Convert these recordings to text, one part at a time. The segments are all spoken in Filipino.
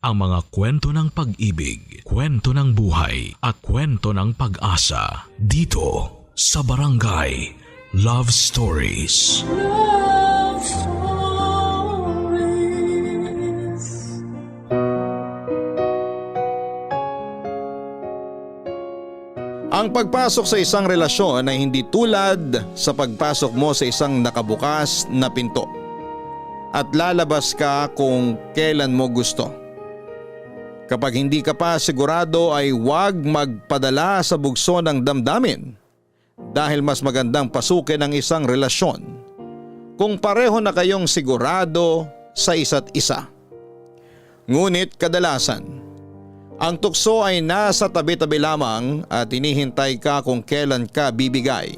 ang mga kwento ng pag-ibig, kwento ng buhay at kwento ng pag-asa dito sa Barangay Love Stories. Love Stories. Ang pagpasok sa isang relasyon ay hindi tulad sa pagpasok mo sa isang nakabukas na pinto at lalabas ka kung kailan mo gusto. Kapag hindi ka pa sigurado ay huwag magpadala sa bugso ng damdamin dahil mas magandang pasukin ang isang relasyon kung pareho na kayong sigurado sa isa't isa. Ngunit kadalasan, ang tukso ay nasa tabi-tabi lamang at hinihintay ka kung kailan ka bibigay.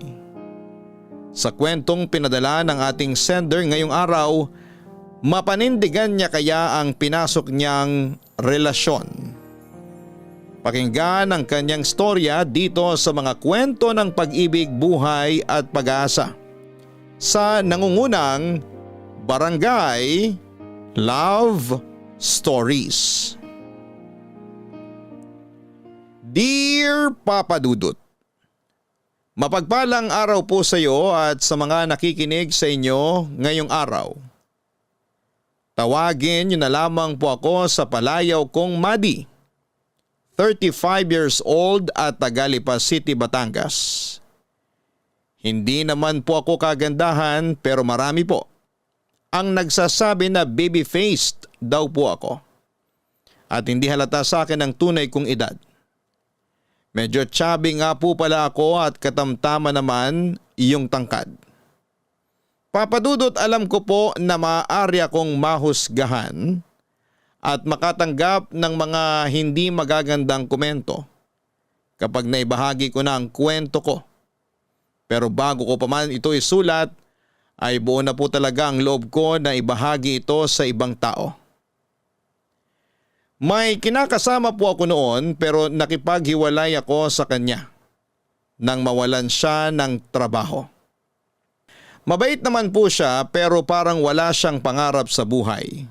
Sa kwentong pinadala ng ating sender ngayong araw, mapanindigan niya kaya ang pinasok niyang relasyon. Pakinggan ang kanyang storya dito sa mga kwento ng pag-ibig, buhay at pag-asa sa nangungunang Barangay Love Stories. Dear Papa Dudut, mapagpalang araw po sa iyo at sa mga nakikinig sa inyo ngayong araw. Tawagin niyo na lamang po ako sa palayaw kong Madi, 35 years old at taga Lipa City, Batangas. Hindi naman po ako kagandahan pero marami po ang nagsasabi na baby-faced daw po ako. At hindi halata sa akin ang tunay kong edad. Medyo chubby nga po pala ako at katamtama naman iyong tangkad. Papadudot, alam ko po na maaari akong mahusgahan at makatanggap ng mga hindi magagandang komento kapag naibahagi ko na ang kwento ko. Pero bago ko pa man ito isulat ay buo na po talaga ang loob ko na ibahagi ito sa ibang tao. May kinakasama po ako noon pero nakipaghiwalay ako sa kanya nang mawalan siya ng trabaho. Mabait naman po siya pero parang wala siyang pangarap sa buhay.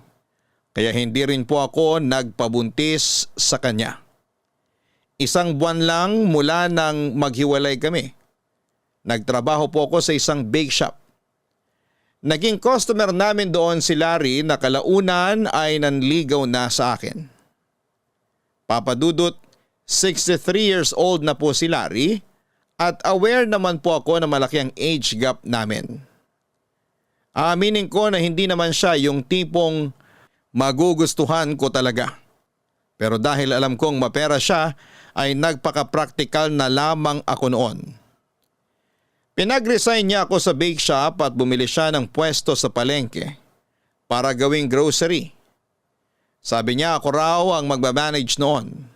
Kaya hindi rin po ako nagpabuntis sa kanya. 1 buwan lang mula nang maghiwalay kami. Nagtrabaho po ako sa isang bake shop. Naging customer namin doon si Larry na kalaunan ay nanligaw na sa akin. Papadudot, 63 years old na po si Larry at aware naman po ako na malaki ang age gap namin. Aaminin ko na hindi naman siya yung tipong magugustuhan ko talaga. Pero dahil alam kong mapera siya ay nagpaka-practical na lamang ako noon. Pinag-resign niya ako sa bake shop at bumili siya ng pwesto sa palengke para gawing grocery. Sabi niya ako raw ang magmamanage noon.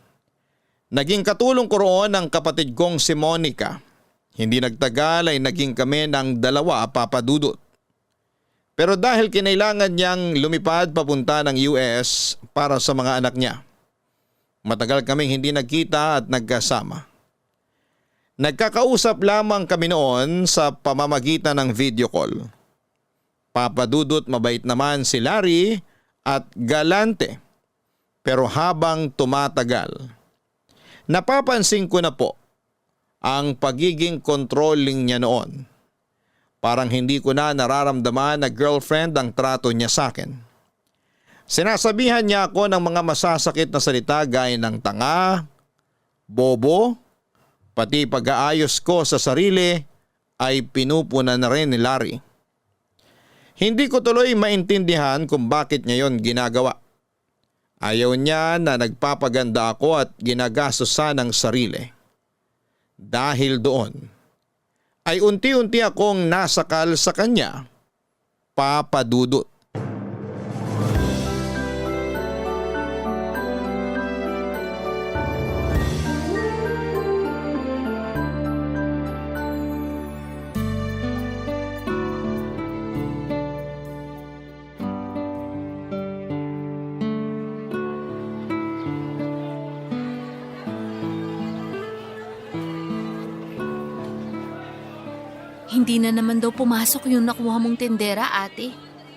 Naging katulong ko roon ang kapatid kong si Monica. Hindi nagtagal ay naging kami ng dalawa, Papadudot. Pero dahil kinailangan niyang lumipad papunta ng US para sa mga anak niya, matagal kaming hindi nagkita at nagkasama. Nagkakausap lamang kami noon sa pamamagitan ng video call. Papadudot, mabait naman si Larry at galante. Pero habang tumatagal, napapansin ko na po ang pagiging controlling niya noon. Parang hindi ko na nararamdaman na girlfriend ang trato niya sa akin. Sinasabihan niya ako ng mga masasakit na salita gaya ng tanga, bobo, pati pag-aayos ko sa sarili ay pinupuna na rin ni Larry. Hindi ko tuloy maintindihan kung bakit niya yon ginagawa. Ayaw niya na nagpapaganda ako at ginagastosan ng sarili. Dahil doon ay unti-unti akong nasakal sa kanya, Papadudot. Hindi na naman daw pumasok yung nakuha mong tendera, ate.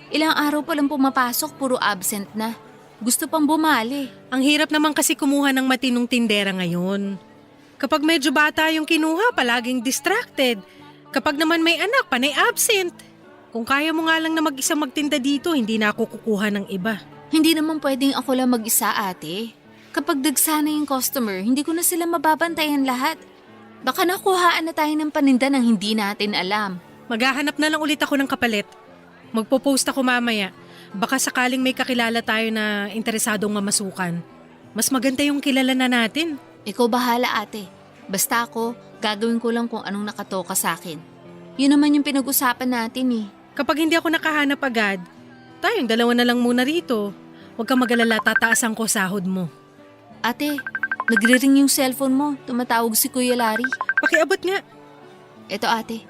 Ilang araw pa lang pumapasok, puro absent na. Gusto pang bumali. Ang hirap naman kasi kumuha ng matinong tindera ngayon. Kapag medyo bata yung kinuha, palaging distracted. Kapag naman may anak, panay absent. Kung kaya mo nga lang na mag-isa magtinda dito, hindi na ako kukuha ng iba. Hindi naman pwedeng ako lang mag-isa, ate. Kapag dagsana yung customer, hindi ko na sila mababantayan lahat. Baka nakuhaan na tayo ng paninda ng hindi natin alam. Maghahanap na lang ulit ako ng kapalit. Magpo-post ako mamaya. Baka sakaling may kakilala tayo na interesadong mamasukan. Mas maganda yung kilala na natin. Ikaw bahala, ate. Basta ako, gagawin ko lang kung anong nakatoka sa akin. Yun naman yung pinag-usapan natin eh. Kapag hindi ako nakahanap agad, tayong dalawa na lang muna rito. Huwag kang mag-alala, tataasan ko sahod mo. Ate, nagre-ring yung cellphone mo. Tumatawag si Kuya Larry. Pakiabot nga. Eto, ate.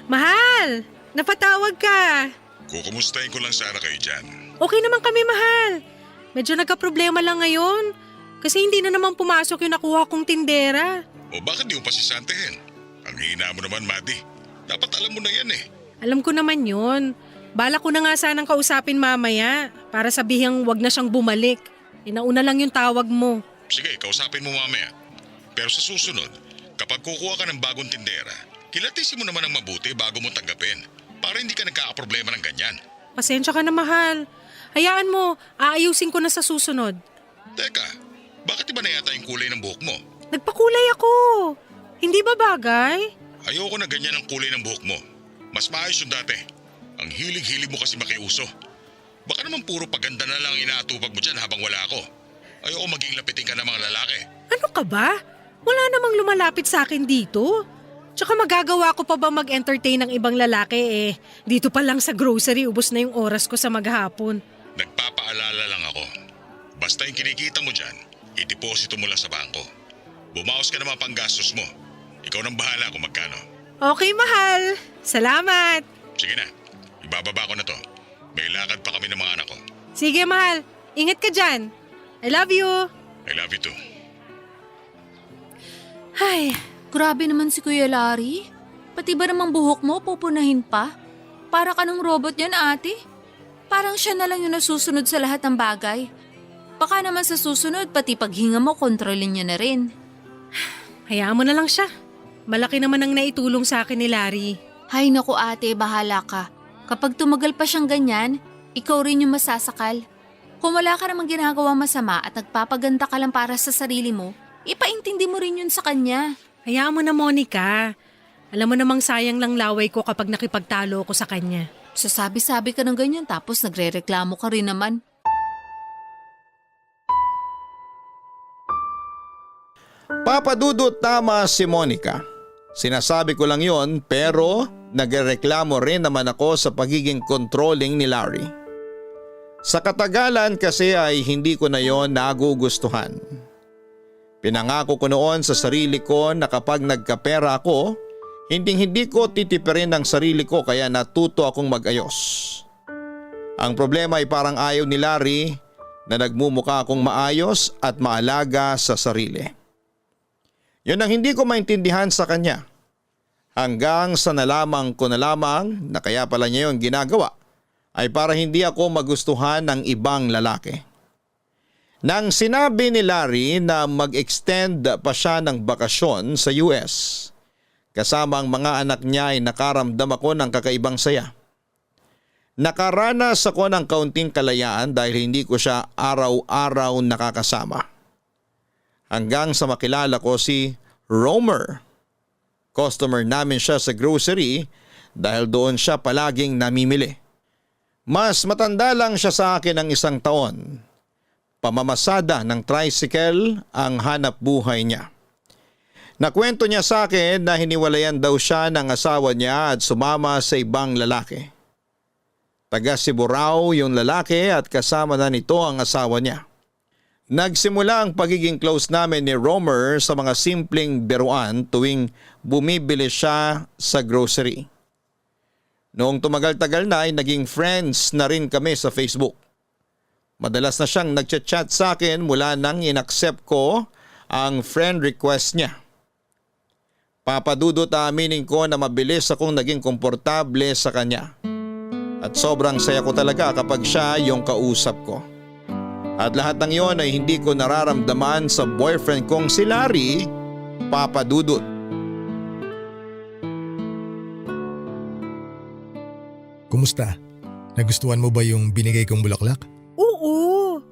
Mahal! Napatawag ka! Kukumustahin ko lang sana kayo dyan. Okay naman kami, mahal. Medyo nagka-problema lang ngayon. Kasi hindi na naman pumasok yung nakuha kong tindera. O bakit di mo pa sisantihin? Ang hina mo naman, Maddie. Dapat alam mo na yan eh. Alam ko naman yun. Bala ko na nga sanang kausapin mamaya para sabihang wag na siyang bumalik. Inauna lang yung tawag mo. Sige, kausapin mo mamaya. Pero sa susunod, kapag kukuha ka ng bagong tindera, kilatisin mo naman ang mabuti bago mo tanggapin para hindi ka nagkakaproblema ng ganyan. Pasensya ka na, mahal. Hayaan mo, aayusin ko na sa susunod. Teka, bakit iba na yata yung kulay ng buhok mo? Nagpakulay ako. Hindi ba bagay? Ayoko na ganyan ang kulay ng buhok mo. Mas maayos yung dati. Ang hilig-hilig mo kasi makiuso. Baka naman puro paganda na lang inaatupag mo dyan habang wala ako. Ayoko maging lapitin ka ng mga lalaki. Ano ka ba? Wala namang lumalapit sa akin dito. Tsaka magagawa ko pa ba mag-entertain ng ibang lalaki dito pa lang sa grocery ubos na yung oras ko sa maghapon. Nagpapaalala lang ako. Basta yung kinikita mo dyan, ideposito mo lang sa bangko. Bumawas ka naman pang gastos mo. Ikaw nang bahala kung magkano. Okay, mahal. Salamat. Sige na, ibababa ko na to. May lakad pa kami ng mga anak ko. Sige, mahal. Ingat ka dyan. I love you. I love you too. Ay, Grabe naman si Kuya Larry. Pati ba namang buhok mo pupunahin pa? Para ka ng robot yan, ate. Parang siya na lang yung nasusunod sa lahat ng bagay. Baka naman sa susunod, pati paghinga mo, kontrolin niya na rin. hayaan mo na lang siya. Malaki naman ang naitulong sa akin ni Larry. Hay naku ate, bahala ka. Kapag tumagal pa siyang ganyan, ikaw rin yung masasakal. Kung wala ka namang ginagawa masama at nagpapaganda ka lang para sa sarili mo, ipaintindi mo rin yun sa kanya. Hayaan mo na, Monica. Alam mo namang sayang lang laway ko kapag nakipagtalo ko sa kanya. Sasabi-sabi ka ng ganyan tapos nagre-reklamo ka rin naman. Papadudot, tama si Monica. Sinasabi ko lang yon pero nagreklamo rin naman ako sa pagiging controlling ni Larry. Sa katagalan kasi ay hindi ko na yon nagugustuhan. Pinangako ko noon sa sarili ko na kapag nagkapera ako, hindi ko titipirin ang sarili ko kaya natuto akong mag-ayos. Ang problema ay parang ayaw ni Larry na nagmumukha akong maayos at maalaga sa sarili. Yun ang hindi ko maintindihan sa kanya. Hanggang sa nalaman ko na lamang na kaya pala niya yung ginagawa ay para hindi ako magustuhan ng ibang lalaki. Nang sinabi ni Larry na mag-extend pa siya ng bakasyon sa US, kasama ang mga anak niya ay nakaramdam ako ng kakaibang saya. Nakaranas ako ng kaunting kalayaan dahil hindi ko siya araw-araw nakakasama. Hanggang sa makilala ko si Romer. Customer namin siya sa grocery dahil doon siya palaging namimili. Mas matanda lang siya sa akin ng 1 taon. Pamamasada ng tricycle ang hanap buhay niya. Nakwento niya sa akin na hiniwalayan daw siya ng asawa niya at sumama sa ibang lalaki. Taga Cebu raw yung lalaki at kasama na nito ang asawa niya. Nagsimula ang pagiging close namin ni Romer sa mga simpleng biruan tuwing bumibili siya sa grocery. Noong tumagal-tagal na ay naging friends na rin kami sa Facebook. Madalas na siyang nagchat-chat sa akin mula nang inaccept ko ang friend request niya. Papadudot, aminin ko na mabilis akong naging komportable sa kanya. At sobrang saya ko talaga kapag siya yung kausap ko. At lahat ng yon ay hindi ko nararamdaman sa boyfriend kong si Larry, Papa Dudut. Kumusta? Nagustuhan mo ba yung binigay kong bulaklak? Oo,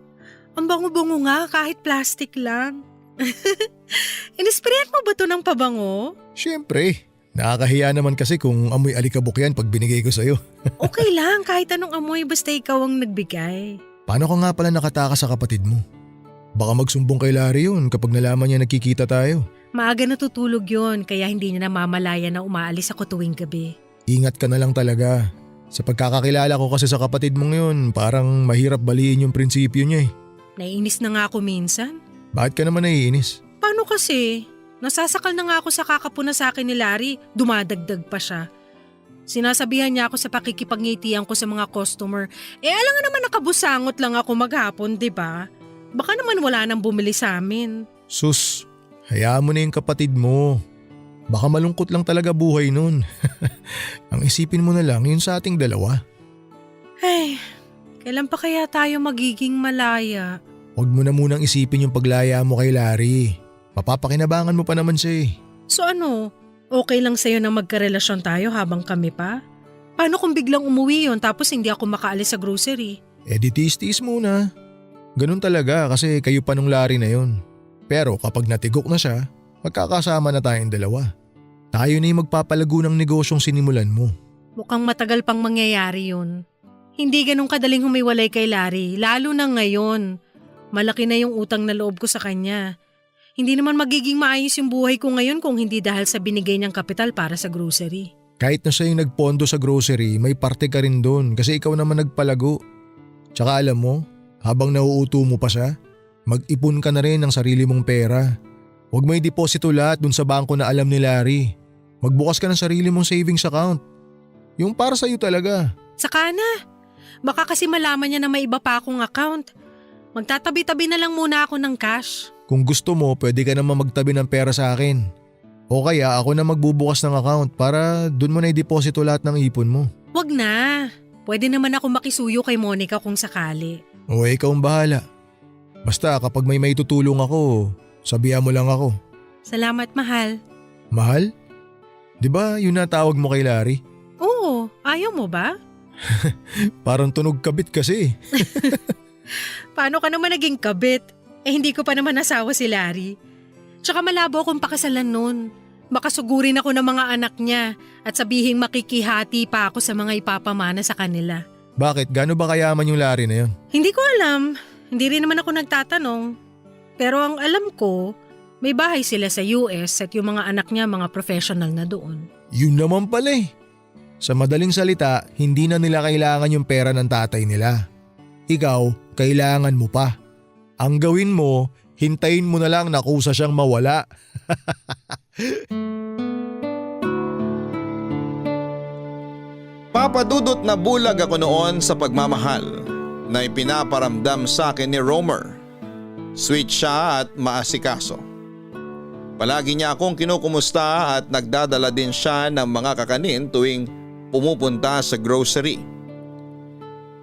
ang bango-bango nga kahit plastic lang. Inisprayan mo ba to ng pabango? Siyempre, nakakahiya naman kasi kung amoy alikabok yan pag binigay ko sa'yo. Okay lang kahit anong amoy basta ikaw ang nagbigay. Paano ka nga pala nakatakas sa kapatid mo? Baka magsumbong kay Larry yun kapag nalaman niya nagkikita tayo. Maaga natutulog yon kaya hindi niya namamalaya na umaalis ako tuwing gabi. Ingat ka na lang talaga. Sa pagkakakilala ko kasi sa kapatid mong yun, parang mahirap baliin yung prinsipyo niya eh. Naiinis na nga ako minsan. Bakit ka naman naiinis? Paano kasi? Nasasakal na nga ako sa kakapuna sa akin ni Larry, dumadagdag pa siya. Sinasabihan niya ako sa pakikipagngitian ko sa mga customer. Alam nga naman nakabusangot lang ako maghapon, di ba? Baka naman wala nang bumili sa amin. Sus, hayaan mo na yung kapatid mo. Baka malungkot lang talaga buhay nun. Ang isipin mo na lang yun sa ating dalawa. Ay, kailan pa kaya tayo magiging malaya? Huwag mo na munang isipin yung paglaya mo kay Larry. Mapapakinabangan mo pa naman siya eh. So ano, okay lang sa'yo na magkarelasyon tayo habang kami pa? Paano kung biglang umuwi yon tapos hindi ako makaalis sa grocery? Di tiis-tiis muna. Ganun talaga kasi kayo pa nung Larry na yun. Pero kapag natigok na siya, magkakasama na tayong dalawa. Tayo na yung magpapalago ng negosyong sinimulan mo. Mukhang matagal pang mangyayari yun. Hindi ganun kadaling humiwalay kay Larry, lalo na ngayon. Malaki na yung utang na loob ko sa kanya. Hindi naman magiging maayos yung buhay ko ngayon kung hindi dahil sa binigay niyang kapital para sa grocery. Kahit na siya yung nagpondo sa grocery, may parte ka rin doon kasi ikaw naman nagpalago. Tsaka alam mo, habang nauuto mo pa siya, mag-ipon ka na rin ng sarili mong pera. Huwag may deposito lahat dun sa bangko na alam ni Larry. Magbukas ka ng sarili mong savings account. Yung para sa'yo talaga. Saka na. Baka kasi malaman niya na may iba pa akong account. Magtatabi-tabi na lang muna ako ng cash. Kung gusto mo, pwede ka naman magtabi ng pera sa akin. O kaya ako na magbubukas ng account para dun mo na i-deposito lahat ng ipon mo. Wag na. Pwede naman ako makisuyo kay Monica kung sakali. O ikaw ang bahala. Basta kapag may maitutulong ako, sabihan mo lang ako. Salamat, mahal. Mahal? Di ba yun na tawag mo kay Larry? Oo, ayaw mo ba? Parang tunog kabit kasi. Paano ka naman naging kabit? Hindi ko pa naman asawa si Larry. Tsaka malabo akong pakasalan nun. Baka sugurin ako ng mga anak niya at sabihin makikihati pa ako sa mga ipapamana sa kanila. Bakit? Gaano ba kayaman yung Larry na yun? Hindi ko alam. Hindi rin naman ako nagtatanong. Pero ang alam ko, may bahay sila sa US at yung mga anak niya mga professional na doon. Yun naman pala eh. Sa madaling salita, hindi na nila kailangan yung pera ng tatay nila. Ikaw, kailangan mo pa. Ang gawin mo, hintayin mo na lang na kusa siyang mawala. Papadudot na bulag ako noon sa pagmamahal na ipinaparamdam sa akin ni Romer. Sweet siya at maasikaso. Palagi niya akong kinukumusta at nagdadala din siya ng mga kakanin tuwing pumupunta sa grocery.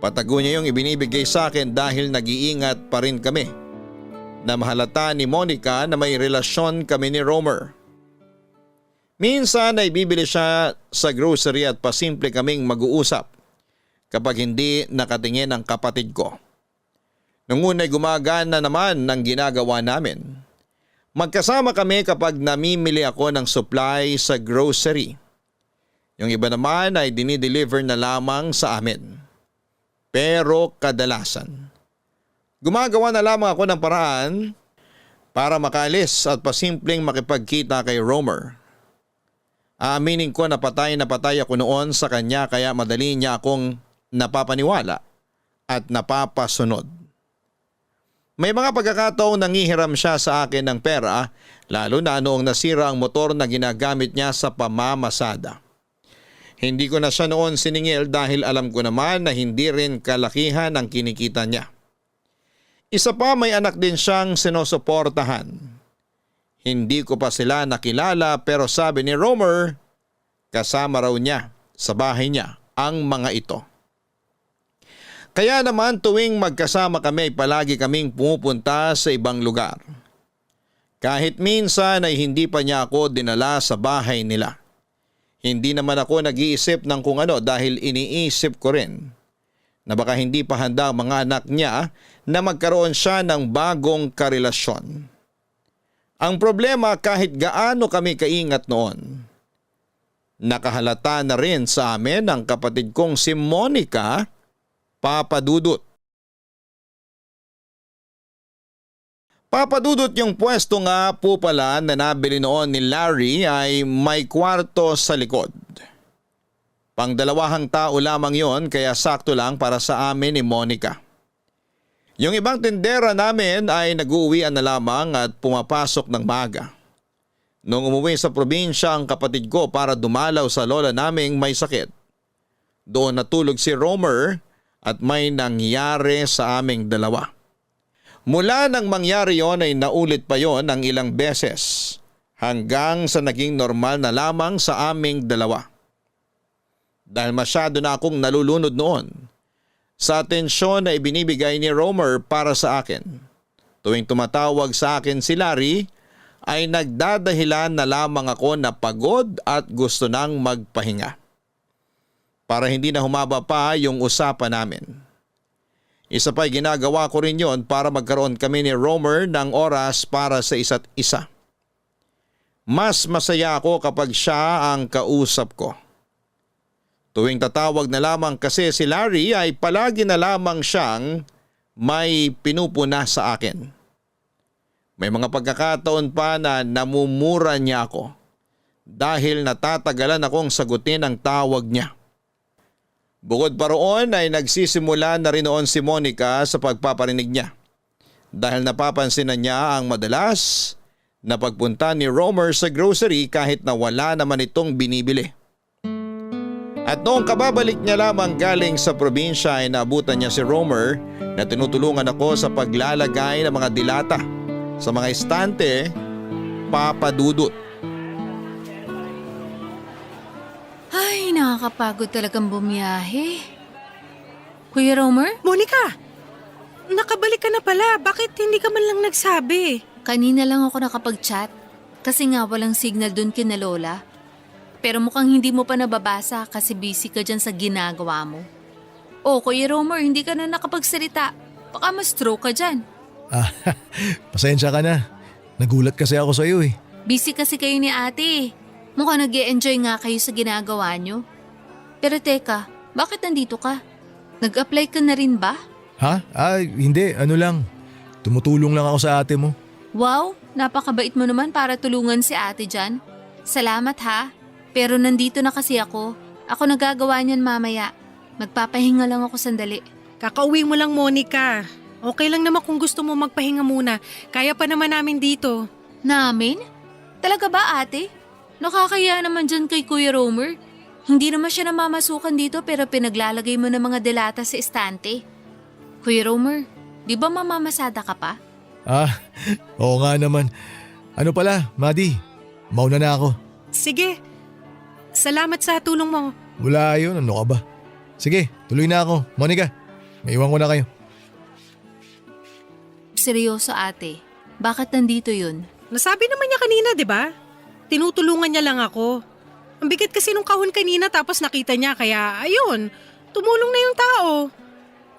Patago niya yung ibinibigay sa akin dahil nag-iingat pa rin kami na mahalata ni Monica na may relasyon kami ni Romer. Minsan ay bibili siya sa grocery at pasimple kaming mag-uusap kapag hindi nakatingin ang kapatid ko. Nung una'y gumagana naman ang ginagawa namin. Magkasama kami kapag namimili ako ng supply sa grocery. Yung iba naman ay dinideliver na lamang sa amin. Pero kadalasan, gumagawa na lamang ako ng paraan para makaalis at pasimpleng makipagkita kay Romer. Aaminin ko na patay ako noon sa kanya kaya madali niya akong napapaniwala at napapasunod. May mga pagkakataong nangihiram siya sa akin ng pera lalo na noong nasira ang motor na ginagamit niya sa pamamasada. Hindi ko na siya noon siningil dahil alam ko naman na hindi rin kalakihan ang kinikita niya. Isa pa may anak din siyang sinusuportahan. Hindi ko pa sila nakilala pero sabi ni Romer, kasama raw niya sa bahay niya ang mga ito. Kaya naman tuwing magkasama kami ay palagi kaming pumupunta sa ibang lugar. Kahit minsan ay hindi pa niya ako dinala sa bahay nila. Hindi naman ako nag-iisip ng kung ano dahil iniisip ko rin na baka hindi pa handa ang mga anak niya na magkaroon siya ng bagong karelasyon. Ang problema kahit gaano kami kaingat noon, nakahalata na rin sa amin ang kapatid kong si Monica Papadudut. Papadudut yung pwesto nga po pala na nabili noon ni Larry ay may kwarto sa likod. Pangdalawahang tao lamang yon kaya sakto lang para sa amin ni Monica. Yung ibang tindera namin ay nag-uuwian na lamang at pumapasok ng maga. Nung umuwi sa probinsya ang kapatid ko para dumalaw sa lola naming may sakit, doon natulog si Romer at may nangyari sa aming dalawa. Mula nang mangyari yon ay naulit pa yon ng ilang beses hanggang sa naging normal na lamang sa aming dalawa. Dahil masyado na akong nalulunod noon sa atensyon na ibinibigay ni Romer para sa akin. Tuwing tumatawag sa akin si Larry ay nagdadahilan na lamang ako na pagod at gusto nang magpahinga. Para hindi na humaba pa yung usapan namin. Isa pa'y ginagawa ko rin yon para magkaroon kami ni Romer ng oras para sa isa't isa. Mas masaya ako kapag siya ang kausap ko. Tuwing tatawag na lamang kasi si Larry ay palagi na lamang siyang may pinupuna sa akin. May mga pagkakataon pa na namumura niya ako dahil natatagalan akong sagutin ang tawag niya. Bukod pa roon ay nagsisimula na rin noon si Monica sa pagpaparinig niya dahil napapansin na niya ang madalas na pagpunta ni Romer sa grocery kahit na wala naman itong binibili. At noong kababalik niya lamang galing sa probinsya ay naabutan niya si Romer na tinutulungan ako sa paglalagay ng mga dilata sa mga estante, Papadudut. Ay, nakakapagod talagang bumiyahe. Kuya Romer? Monica, nakabalik ka na pala. Bakit hindi ka man lang nagsabi? Kanina lang ako nakapag-chat kasi nga walang signal dun kina Lola. Pero mukhang hindi mo pa nababasa kasi busy ka dyan sa ginagawa mo. Oh, Kuya Romer, hindi ka na nakapagsalita. Baka ma-stroke ka dyan. Pasensya ka na. Nagulat kasi ako sa iyo eh. Busy kasi kayo ni ate. Mukhang nag-e-enjoy nga kayo sa ginagawa nyo. Pero teka, bakit nandito ka? Nag-apply ka na rin ba? Ha? Hindi. Ano lang. Tumutulong lang ako sa ate mo. Wow, napakabait mo naman para tulungan si ate dyan. Salamat ha. Pero nandito na kasi ako. Ako nagagawa niyan mamaya. Magpapahinga lang ako sandali. Kakauwi mo lang, Monica. Okay lang naman kung gusto mo magpahinga muna. Kaya pa naman namin dito. Namin? Talaga ba ate? Nakakaya naman dyan kay Kuya Romer. Hindi naman siya namamasukan dito pero pinaglalagay mo ng mga delata sa estante. Kuya Romer, di ba mamamasada ka pa? Oo nga naman. Ano pala, Madi? Mauna na ako. Sige. Salamat sa tulong mo. Wala yun, ano ka ba? Sige, tuloy na ako. Monica, may iwan ko na kayo. Seryoso ate, bakit nandito yun? Nasabi naman niya kanina, di ba? Tinutulungan niya lang ako. Ang bigat kasi nung kahon kanina tapos nakita niya kaya ayun, tumulong na yung tao.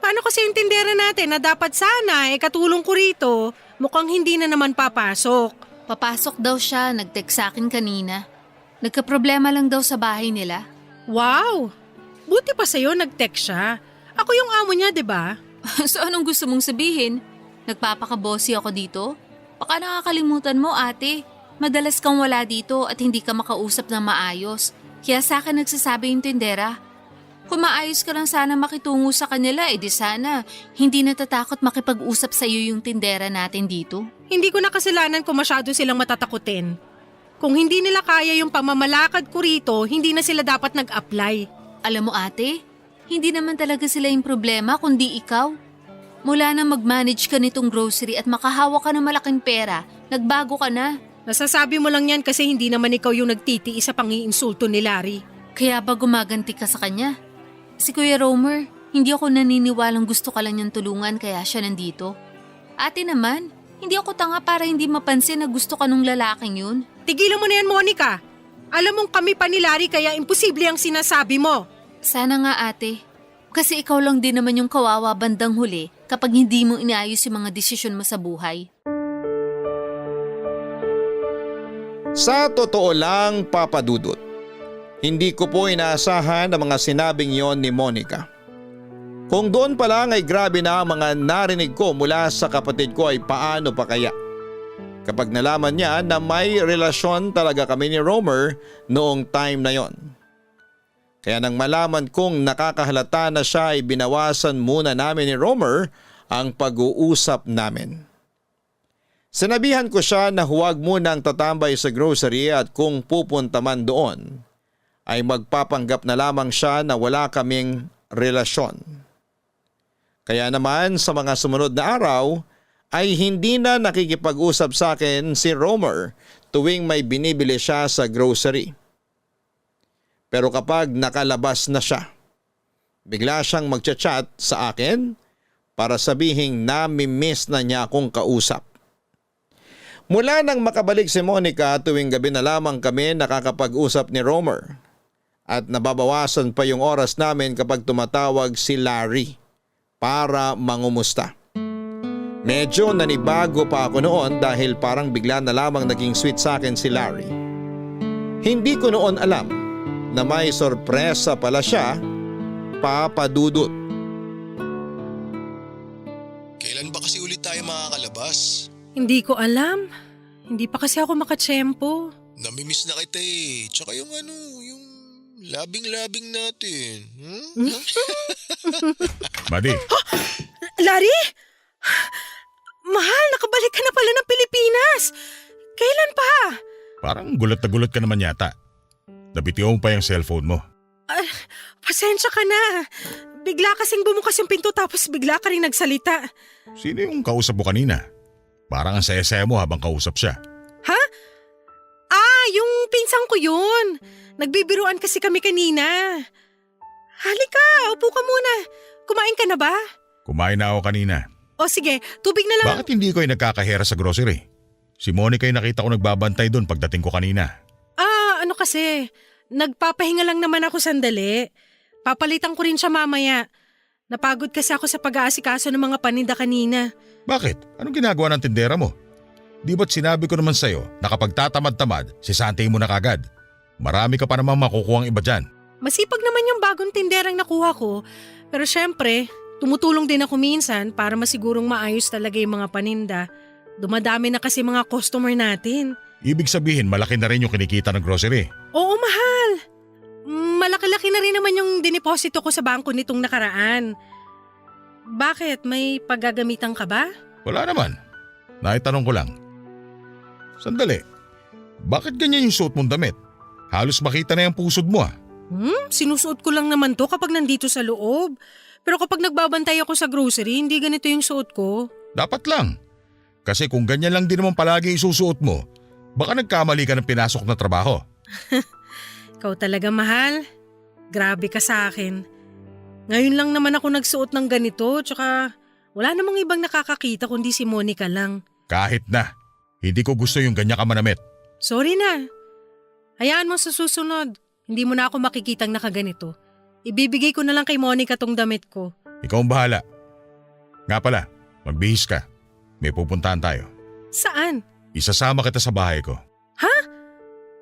Paano kasi yung tindera natin na dapat sana katulong ko rito, mukhang hindi na naman papasok. Papasok daw siya, nag-text sa akin kanina. Nagka-problema lang daw sa bahay nila. Wow! Buti pa sa'yo nag-text siya. Ako yung amo niya, di ba? So anong gusto mong sabihin? Nagpapakabossy ako dito? Baka nakakalimutan mo ate. Madalas kang wala dito at hindi ka makausap ng maayos. Kaya sa akin nagsasabi yung tindera. Kung maayos ka lang sana makitungo sa kanila, di sana hindi natatakot makipag-usap sa iyo yung tindera natin dito. Hindi ko na kasalanan kung masyado silang matatakutin. Kung hindi nila kaya yung pamamalakad ko rito, hindi na sila dapat nag-apply. Alam mo ate, hindi naman talaga sila yung problema kundi ikaw. Mula na mag-manage ka nitong grocery at makahawak ka ng malaking pera, nagbago ka na. Nasasabi mo lang yan kasi hindi naman ikaw yung nagtitiis sa pang-iinsulto ni Larry. Kaya ba gumaganti ka sa kanya? Si Kuya Romer, Hindi ako naniniwalang gusto ka lang niyang tulungan kaya siya nandito. Ate naman, hindi ako tanga para hindi mapansin na gusto ka nung lalaking yun. Tigilan mo na yan, Monica. Alam mong kami pa ni Larry kaya imposible ang sinasabi mo. Sana nga ate. Kasi ikaw lang din naman yung kawawa bandang huli kapag hindi mo inaayos yung mga desisyon mo sa buhay. Sa totoo lang, Papa Dudut, hindi ko po inaasahan ang mga sinabing yon ni Monica. Kung doon pa lang ay grabe na ang mga narinig ko mula sa kapatid ko ay paano pa kaya? Kapag nalaman niya na may relasyon talaga kami ni Romer noong time na yon. Kaya nang malaman kong nakakahalata na siya ay binawasan muna namin ni Romer ang pag-uusap namin. Sinabihan ko siya na huwag munang tatambay sa grocery at kung pupunta man doon ay magpapanggap na lamang siya na wala kaming relasyon. Kaya naman sa mga sumunod na araw ay hindi na nakikipag-usap sa akin si Romer tuwing may binibili siya sa grocery. Pero kapag nakalabas na siya, bigla siyang magchat-chat sa akin para sabihing nami-miss na niya akong kausap. Mula nang makabalik si Monica tuwing gabi na lamang kami nakakapag-usap ni Romer at nababawasan pa yung oras namin kapag tumatawag si Larry para mangumusta. Medyo nanibago pa ako noon dahil parang bigla na lamang naging sweet sa akin si Larry. Hindi ko noon alam na may sorpresa pala siya, Papa Dudut. Kailan ba kasi ulit tayo makakalabas? Hindi ko alam. Hindi pa kasi ako makatsyempo. Namimiss na kita eh. Tsaka yung yung labing-labing natin. Buddy, Larry? Mahal, nakabalik ka na pala ng Pilipinas. Kailan pa? parang gulat na gulat ka naman yata. Nabitiw mo pa yung cellphone mo. Pasensya ka na. Bigla kasing bumukas yung pinto tapos bigla ka rin nagsalita. Sino yung kausap mo kanina? Parang ang saya-saya mo habang kausap siya. Ha? Yung pinsang ko yun. Nagbibiruan kasi kami kanina. Halika, upo ka muna. Kumain ka na ba? Kumain na ako kanina. O sige, tubig na lang. Bakit hindi ko yung nagkakahera sa grocery? Si Monica yung nakita ko nagbabantay doon pagdating ko kanina. Ano kasi, nagpapahinga lang naman ako sandali. Papalitan ko rin siya mamaya. Napagod kasi ako sa pag-aasikaso ng mga paninda kanina. Bakit? Anong ginagawa ng tindera mo? Di ba't sinabi ko naman sa'yo na kapag tatamad-tamad, sisantayin mo na kagad. Marami ka pa namang makukuhang iba dyan. Masipag naman yung bagong tinderang nakuha ko. Pero syempre, tumutulong din ako minsan para masigurong maayos talaga yung mga paninda. Dumadami na kasi mga customer natin. Ibig sabihin malaki na rin yung kinikita ng grocery. Oo, mahal. Malaki-laki na rin naman yung dineposito ko sa bangko nitong nakaraan. Bakit? May paggagamitan ka ba? Wala naman. Naitanong ko lang. Sandali. Bakit ganyan yung suot mong damit? Halos makita na yung pusod mo . Sinusuot ko lang naman to kapag nandito sa loob. Pero kapag nagbabantay ako sa grocery, hindi ganito yung suot ko. Dapat lang. Kasi kung ganyan lang din naman palagi isusuot mo, baka nagkamali ka ng pinasok na trabaho. Ikaw talaga, mahal. Grabe ka sa akin. Ngayon lang naman ako nagsuot ng ganito, tsaka wala namang ibang nakakakita kundi si Monica lang. Kahit na. Hindi ko gusto yung ganyan ka manamit. Sorry na. Hayaan mo sa susunod. Hindi mo na ako makikitang nakaganito. Ibibigay ko na lang kay Monica tong damit ko. Ikaw ang bahala. Nga pala, magbihis ka. May pupuntahan tayo. Saan? Isasama kita sa bahay ko. Ha?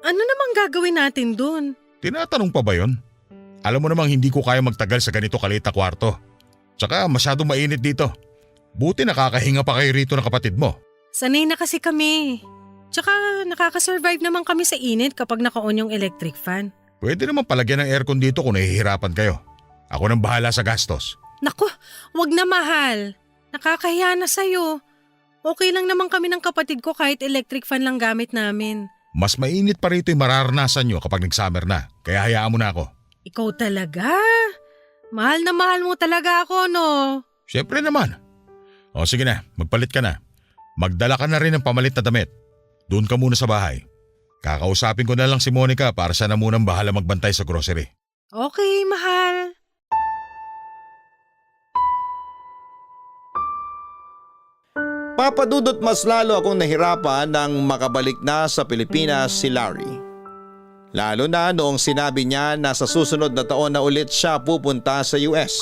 Ano namang gagawin natin dun? Tinatanong pa ba yon? Alam mo namang hindi ko kaya magtagal sa ganito kaliit na kwarto. Tsaka masyadong mainit dito. Buti nakakahinga pa kayo rito ng kapatid mo. Sanay na kasi kami. Tsaka nakakasurvive naman kami sa init kapag naka-on yung electric fan. Pwede naman palagyan ng aircon dito kung nahihirapan kayo. Ako nang bahala sa gastos. Naku, wag na, mahal. Nakakahiya na sa'yo. Okay lang naman kami ng kapatid ko kahit electric fan lang gamit namin. Mas mainit pa rito yung mararanasan nyo kapag nag-summer na. Kaya hayaan mo na ako. Ikaw talaga? Mahal na mahal mo talaga ako, no? Siyempre naman. O sige na, magpalit ka na. Magdala ka na rin ng pamalit na damit. Doon ka muna sa bahay. Kakausapin ko na lang si Monica para siya na munang bahala magbantay sa grocery. Okay, mahal. Papadudot mas lalo akong nahirapan nang makabalik na sa Pilipinas si Larry. Lalo na noong sinabi niya na sa susunod na taon na ulit siya pupunta sa US.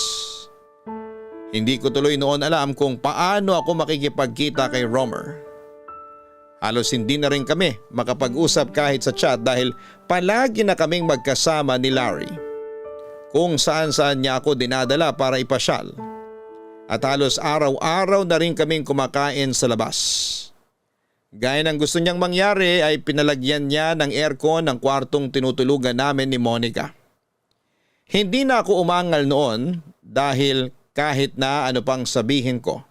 Hindi ko tuloy noon alam kung paano ako makikipagkita kay Romer. Halos hindi na rin kami makapag-usap kahit sa chat dahil palagi na kaming magkasama ni Larry. Kung saan-saan niya ako dinadala para ipasyal. At halos araw-araw na rin kaming kumakain sa labas. Gaya ng gusto niyang mangyari ay pinalagyan niya ng aircon ang kwartong tinutulugan namin ni Monica. Hindi na ako umangal noon dahil kahit na ano pang sabihin ko,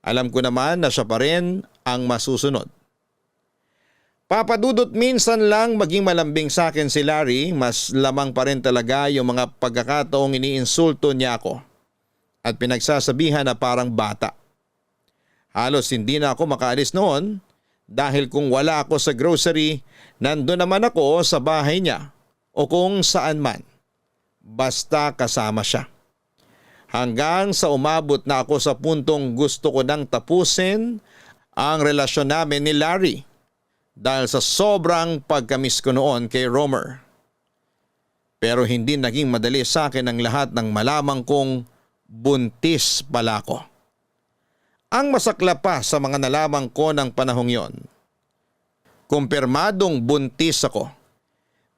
alam ko naman na siya pa rin ang masusunod. Papadudot minsan lang maging malambing sa akin si Larry, mas lamang pa rin talaga yung mga pagkakataong iniinsulto niya ako at pinagsasabihan na parang bata. Halos hindi na ako makaalis noon dahil kung wala ako sa grocery, nandun naman ako sa bahay niya o kung saan man. Basta kasama siya. Hanggang sa umabot na ako sa puntong gusto ko nang tapusin ang relasyon namin ni Larry dahil sa sobrang pagkamis ko noon kay Romer. Pero hindi naging madali sa akin ang lahat ng malamang kong buntis pala ko. Ang masakla pa sa mga nalaman ko ng panahong yon, kumpirmadong buntis ako.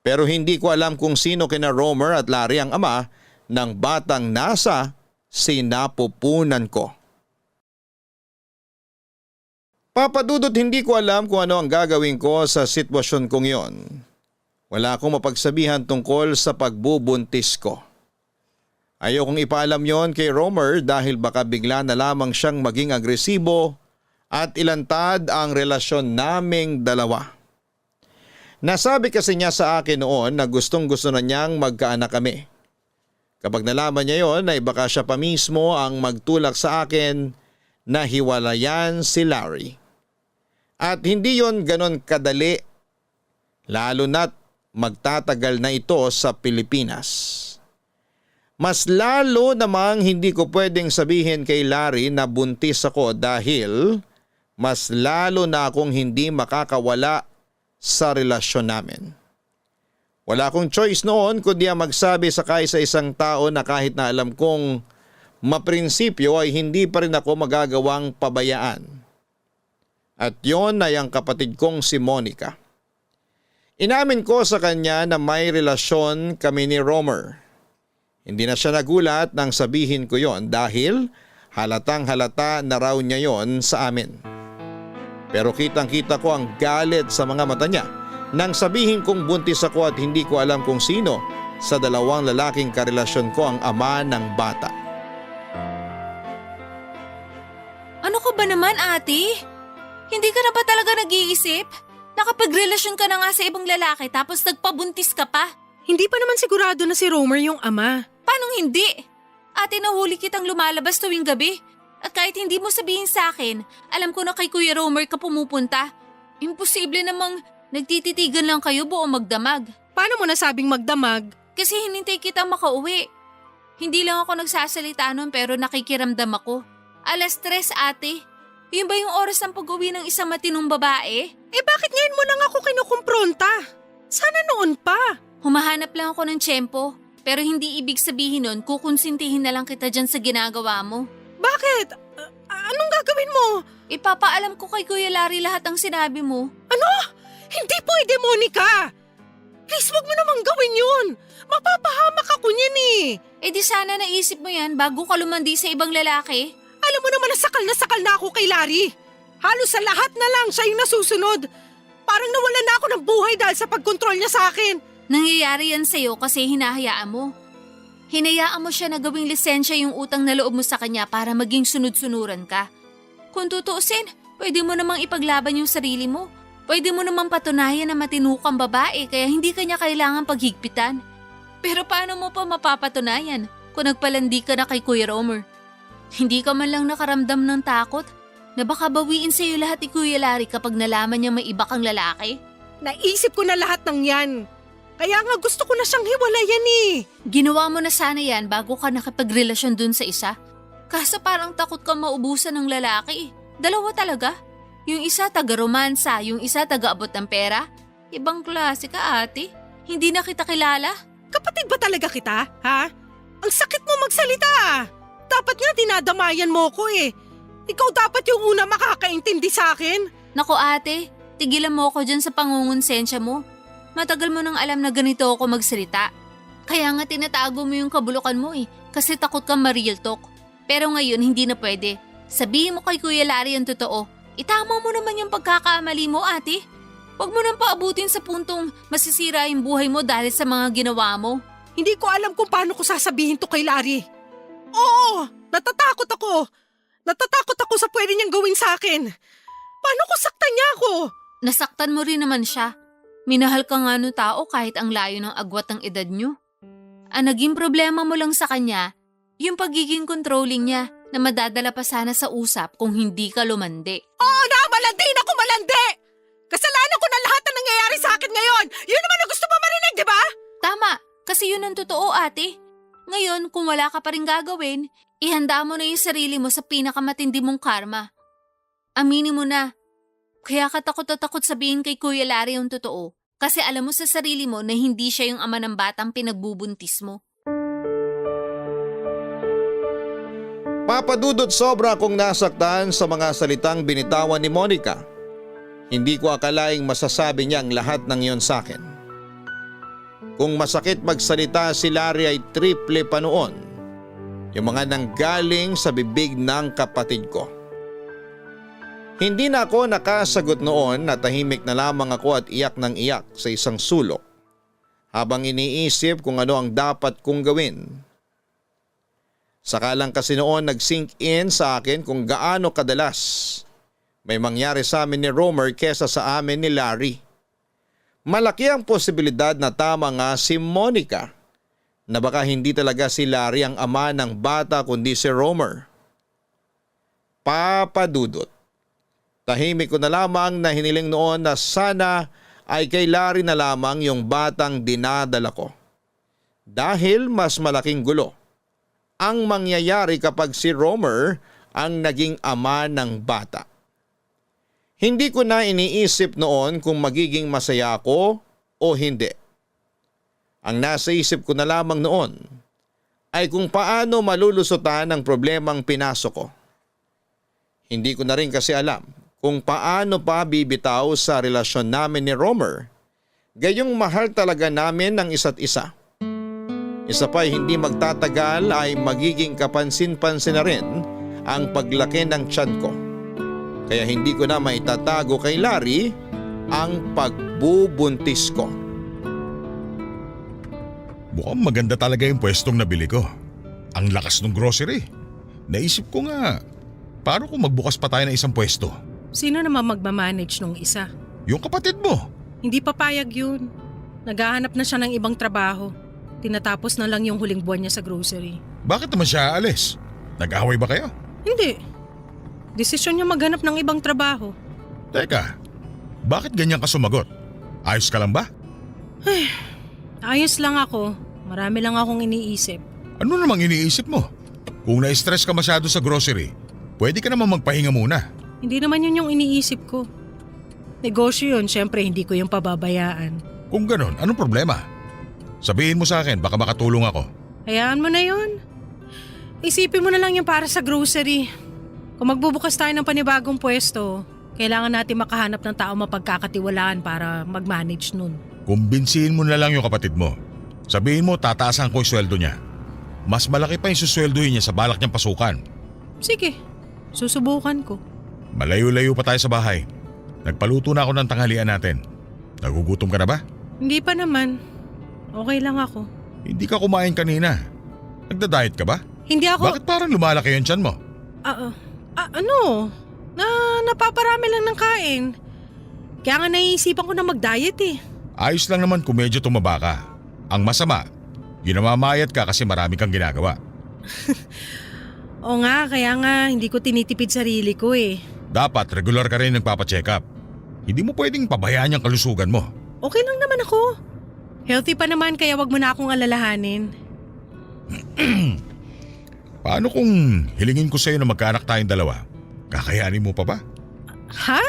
Pero hindi ko alam kung sino kina Romer at Larry ang ama ng batang nasa sinapupunan ko. Papadudot hindi ko alam kung ano ang gagawin ko sa sitwasyon kong yon. Wala akong mapagsabihan tungkol sa pagbubuntis ko. Ayokong ipaalam yon kay Romer dahil baka bigla na lamang siyang maging agresibo at ilantad ang relasyon naming dalawa. Nasabi kasi niya sa akin noon na gustong-gusto na niyang magkaanak kami. Kapag nalaman niya yon ay baka siya pa mismo ang magtulak sa akin na hiwalayan si Larry. At hindi yon ganon kadali, lalo na't magtatagal na ito sa Pilipinas. Mas lalo namang hindi ko pwedeng sabihin kay Larry na buntis ako dahil mas lalo na akong hindi makakawala sa relasyon namin. Wala akong choice noon kundi ang magsabi sa isang tao na kahit na alam kong maprinsipyo ay hindi pa rin ako magagawang pabayaan. At yon ay ang kapatid kong si Monica. Inamin ko sa kanya na may relasyon kami ni Romer. Hindi na siya nagulat nang sabihin ko yon dahil halatang halata na raw niya yon sa amin. Pero kitang-kita ko ang galit sa mga mata niya nang sabihin kong buntis ako at hindi ko alam kung sino sa dalawang lalaking karelasyon ko ang ama ng bata. Ano ka ba naman, ate? Hindi ka na ba talaga nag-iisip? Nakapagrelasyon ka na nga sa ibang lalaki tapos nagpabuntis ka pa. Hindi pa naman sigurado na si Romer yung ama. Paano hindi? Ate, nahuli kitang lumalabas tuwing gabi. At kahit hindi mo sabihin sa akin, alam ko na kay Kuya Romer ka pumupunta. Imposible namang nagtititigan lang kayo buo magdamag. Paano mo nasabing magdamag? Kasi hinintay kita makauwi. Hindi lang ako nagsasalita nun pero nakikiramdam ako. 3:00, ate. Yun ba yung oras ng pag-uwi ng isang matinong babae? Bakit ngayon mo lang ako kinukumpronta? Sana noon pa. Humahanap lang ako ng tiyempo. Pero hindi ibig sabihin nun kukonsintihin na lang kita dyan sa ginagawa mo. Bakit? Anong gagawin mo? Ipapaalam ko kay Kuya Larry lahat ang sinabi mo. Ano? Hindi pwede, Monica! Please, wag mo namang gawin yun. Mapapahamak ako niyan eh. Di sana naisip mo yan bago ka lumandi sa ibang lalaki. Alam mo naman na sakal na ako kay Larry. Halos sa lahat na lang siya yung nasusunod. Parang nawalan na ako ng buhay dahil sa pagkontrol niya sa akin. Nangyayari yan sa'yo kasi hinahayaan mo. Hinayaan mo siya na gawing lisensya yung utang na loob mo sa kanya para maging sunod-sunuran ka. Kung tutuusin, pwede mo namang ipaglaban yung sarili mo. Pwede mo namang patunayan na matino kang babae kaya hindi kanya kailangan paghigpitan. Pero paano mo pa mapapatunayan kung nagpalandi ka na kay Kuya Romer? Hindi ka man lang nakaramdam ng takot na baka bawiin sa'yo lahat ni Kuya Larry kapag nalaman niya may iba kang lalaki? Naisip ko na lahat ng yan. Kaya nga gusto ko na siyang hiwalayan eh. Ginawa mo na sana yan bago ka nakipagrelasyon dun sa isa. Kaso parang takot kang maubusan ng lalaki. Dalawa talaga? Yung isa taga-romansa, yung isa taga-abot ng pera? Ibang klase ka, ate. Hindi na kita kilala. Kapatid ba talaga kita, ha? Ang sakit mo magsalita. Dapat nga dinadamayan mo ko eh. Ikaw dapat yung una makakaintindi sa akin. Naku ate, tigilan mo ako dyan sa pangungonsensya mo. Matagal mo nang alam na ganito ako magsalita. Kaya nga tinatago mo yung kabulukan mo eh, kasi takot kang ma-real talk. Pero ngayon hindi na pwede. Sabihin mo kay Kuya Larry ang totoo. Itama mo naman yung pagkakamali mo ate. Huwag mo nang paabutin sa puntong masisira yung buhay mo dahil sa mga ginawa mo. Hindi ko alam kung paano ko sasabihin to kay Larry. Oo, natatakot ako. Natatakot ako sa pwede niyang gawin sa akin. Paano ko saktan niya ako? Nasaktan mo rin naman siya. Minahal ka nga no tao kahit ang layo ng agwat ng edad niyo. Ang naging problema mo lang sa kanya, yung pagiging controlling niya na madadala pa sana sa usap kung hindi ka lumandi. Oo na, malandi na ako malandi! Kasalanan ko na lahat ng nangyayari sa akin ngayon! Yun naman ang gusto mo marinig, di ba? Tama, kasi yun ang totoo ate. Ngayon, kung wala ka pa rin gagawin, ihanda mo na yung sarili mo sa pinakamatindi mong karma. Aminin mo na. Kaya ka takot na takot sabihin kay Kuya Larry yung totoo. Kasi alam mo sa sarili mo na hindi siya yung ama ng batang pinagbubuntis mo. Papadudot sobra akong nasaktan sa mga salitang binitawan ni Monica. Hindi ko akalaing masasabi niya ang lahat ng iyon sa akin. Kung masakit magsalita si Larry ay triple pa noon. Yung mga nanggaling sa bibig ng kapatid ko. Hindi na ako nakasagot noon na tahimik na lamang ako at iyak ng iyak sa isang sulok habang iniisip kung ano ang dapat kong gawin. Saka lang kasi noon nag-sink in sa akin kung gaano kadalas may mangyari sa amin ni Romer kesa sa amin ni Larry. Malaki ang posibilidad na tama nga si Monica na baka hindi talaga si Larry ang ama ng bata kundi si Romer. Papadudot. Tahimik ko na lamang na hiniling noon na sana ay kay Larry na lamang yung batang dinadala ko. Dahil mas malaking gulo ang mangyayari kapag si Romer ang naging ama ng bata. Hindi ko na iniisip noon kung magiging masaya ako o hindi. Ang nasa isip ko na lamang noon ay kung paano malulusutan ang problemang pinasok ko. Hindi ko na rin kasi alam kung paano pa bibitaw sa relasyon namin ni Romer, gayong mahal talaga namin ang isa't isa. Isa pa hindi magtatagal ay magiging kapansin-pansin na rin ang paglaki ng tiyan ko. Kaya hindi ko na maitatago kay Larry ang pagbubuntis ko. Mukhang maganda talaga yung pwestong nabili ko. Ang lakas ng grocery. Naisip ko nga, paano kung magbukas pa tayo ng isang pwesto? Sino naman magmamanage nung isa? Yung kapatid mo. Hindi papayag yun. Naghahanap na siya ng ibang trabaho. Tinatapos na lang yung huling buwan niya sa grocery. Bakit naman siya aalis? Nag-away ba kayo? Hindi. Desisyon niya maghanap ng ibang trabaho. Teka, bakit ganyan ka sumagot? Ayos ka lang ba? Ayos lang ako. Marami lang akong iniisip. Ano namang iniisip mo? Kung na-stress ka masyado sa grocery, pwede ka naman magpahinga muna. Hindi naman yun yung iniisip ko. Negosyo yun, syempre hindi ko yung pababayaan. Kung ganon, anong problema? Sabihin mo sa akin, baka makatulong ako. Hayaan mo na yun. Isipin mo na lang yung para sa grocery. Kung magbubukas tayo ng panibagong pwesto, kailangan natin makahanap ng tao mapagkakatiwalaan para mag-manage nun. Kumbinsihin mo na lang yung kapatid mo. Sabihin mo tataasan ko yung sweldo niya. Mas malaki pa yung susweldohin niya sa balak niyang pasukan. Sige, susubukan ko. Malayo-layo pa tayo sa bahay. Nagpaluto na ako ng tanghalian natin. Nagugutom ka na ba? Hindi pa naman. Okay lang ako. Hindi ka kumain kanina. Nagda-diet ka ba? Hindi ako... Bakit parang lumalaki yung tiyan mo? Napaparami lang ng kain. Kaya nga naiisipan ko na mag-diet eh. Ayos lang naman kung medyo tumaba ka. Ang masama, ginamamayat ka kasi marami kang ginagawa. Oo nga, kaya nga hindi ko tinitipid sarili ko eh. Dapat regular ka rin nagpapacheck up. Hindi mo pwedeng pabayaan yung kalusugan mo. Okay lang naman ako. Healthy pa naman kaya wag mo na akong alalahanin. Paano kung hilingin ko sa'yo na magkaanak tayong dalawa? Kakayanin mo pa ba? Ha?